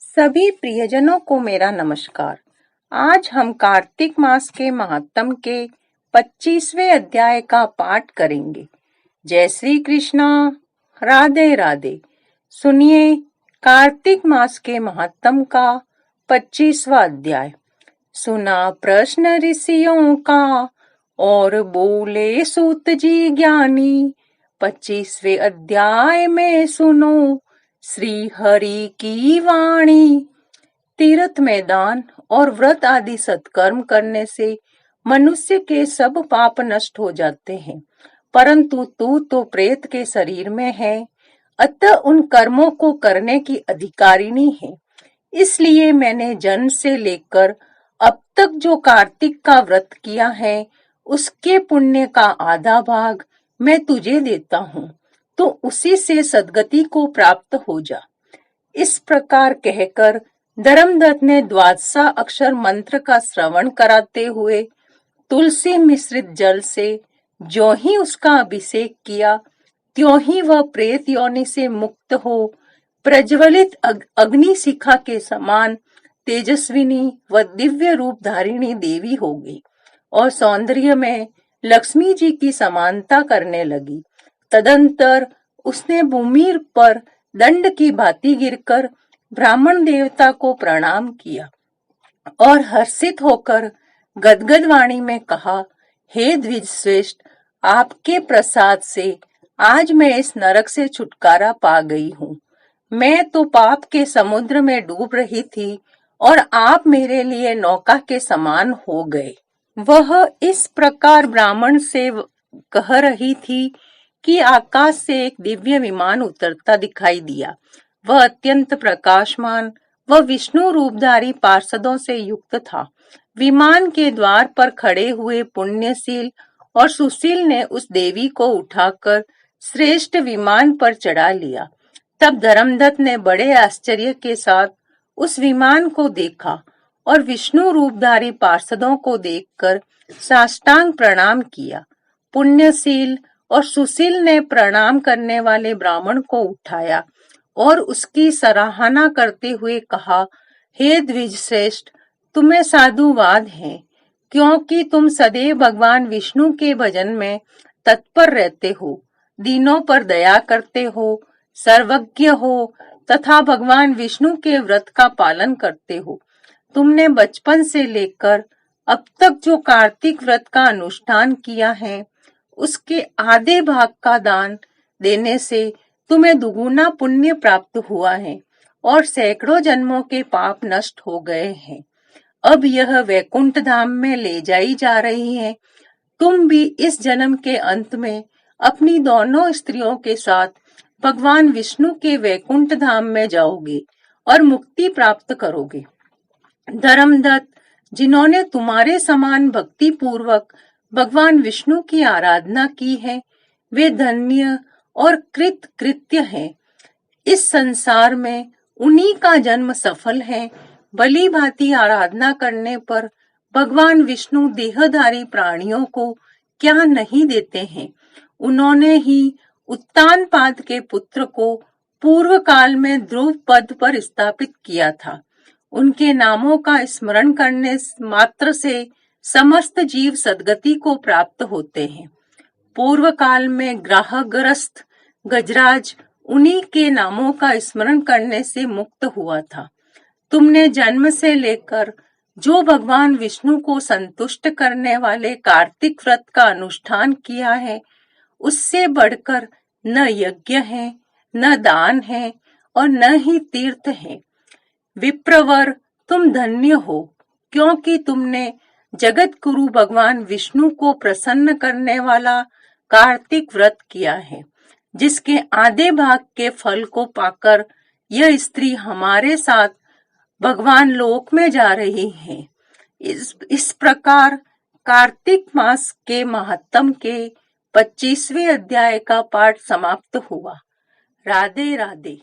सभी प्रियजनों को मेरा नमस्कार। आज हम कार्तिक मास के महात्म के 25वें अध्याय का पाठ करेंगे। जय श्री कृष्णा, राधे राधे। सुनिए कार्तिक मास के महात्म का 25वां अध्याय। सुना प्रश्न ऋषियों का और बोले सूत जी ज्ञानी। 25वें अध्याय में सुनो श्री हरि की वाणी। तीर्थ में दान और व्रत आदि सत्कर्म करने से मनुष्य के सब पाप नष्ट हो जाते हैं, परंतु तू तो प्रेत के शरीर में है, अतः उन कर्मों को करने की अधिकारिणी है। इसलिए मैंने जन्म से लेकर अब तक जो कार्तिक का व्रत किया है, उसके पुण्य का आधा भाग मैं तुझे देता हूँ, तो उसी से सद्गति को प्राप्त हो जा। इस प्रकार कहकर धर्मदत्त ने द्वादशा अक्षर मंत्र का श्रवण कराते हुए तुलसी मिश्रित जल से जो ही उसका अभिषेक किया, त्यों ही वह प्रेत योनि से मुक्त हो प्रज्वलित अग्नि शिखा के समान तेजस्विनी व दिव्य रूप धारिणी देवी हो गई और सौंदर्य में लक्ष्मी जी की समानता करने लगी। तदंतर उसने भूमि पर दंड की भांति गिरकर ब्राह्मण देवता को प्रणाम किया और हर्षित होकर गदगद वाणी में कहा, हे द्विज श्रेष्ठ, आपके प्रसाद से आज मैं इस नरक से छुटकारा पा गई हूँ। मैं तो पाप के समुद्र में डूब रही थी और आप मेरे लिए नौका के समान हो गए। वह इस प्रकार ब्राह्मण से कह रही थी कि आकाश से एक दिव्य विमान उतरता दिखाई दिया। वह अत्यंत प्रकाशमान व विष्णु रूपधारी पार्षदों से युक्त था। विमान के द्वार पर खड़े हुए पुण्यशील और सुशील ने उस देवी को उठाकर श्रेष्ठ विमान पर चढ़ा लिया। तब धर्मदत्त ने बड़े आश्चर्य के साथ उस विमान को देखा और विष्णु रूपधारी पार्षदों को देखकर साष्टांग प्रणाम किया। पुण्यशील और सुशील ने प्रणाम करने वाले ब्राह्मण को उठाया और उसकी सराहना करते हुए कहा, हे द्विज श्रेष्ठ, तुम्हें साधुवाद है, क्योंकि तुम सदैव भगवान विष्णु के भजन में तत्पर रहते हो, दीनों पर दया करते हो, सर्वज्ञ हो तथा भगवान विष्णु के व्रत का पालन करते हो। तुमने बचपन से लेकर अब तक जो कार्तिक व्रत का अनुष्ठान किया है, उसके आधे भाग का दान देने से तुम्हें दुगुना पुण्य प्राप्त हुआ है और सैकड़ों जन्मों के पाप नष्ट हो गए हैं। अब यह वैकुंठ धाम में ले जाई जा रही है। तुम भी इस जन्म के अंत में अपनी दोनों स्त्रियों के साथ भगवान विष्णु के वैकुंठ धाम में जाओगे और मुक्ति प्राप्त करोगे। धर्मदत्त, जिन्होंने तुम्हारे समान भक्ति पूर्वक भगवान विष्णु की आराधना की है, वे धन्य और कृतकृत्य हैं। इस संसार में उन्हीं का जन्म सफल है। भली भांति आराधना करने पर भगवान विष्णु देहधारी प्राणियों को क्या नहीं देते हैं। उन्होंने ही उत्तानपाद के पुत्र को पूर्व काल में ध्रुव पद पर स्थापित किया था। उनके नामों का स्मरण करने मात्र से समस्त जीव सद्गति को प्राप्त होते हैं। पूर्व काल में ग्राहग्रस्त गजराज उन्हीं के नामों का स्मरण करने से मुक्त हुआ था। तुमने जन्म से लेकर जो भगवान विष्णु को संतुष्ट करने वाले कार्तिक व्रत का अनुष्ठान किया है, उससे बढ़कर न यज्ञ है, न दान है और न ही तीर्थ है। विप्रवर, तुम धन्य हो, क्योंकि तुमने जगत गुरु भगवान विष्णु को प्रसन्न करने वाला कार्तिक व्रत किया है, जिसके आधे भाग के फल को पाकर यह स्त्री हमारे साथ भगवान लोक में जा रही है। इस प्रकार कार्तिक मास के महात्म के 25वें अध्याय का पाठ समाप्त हुआ। राधे राधे।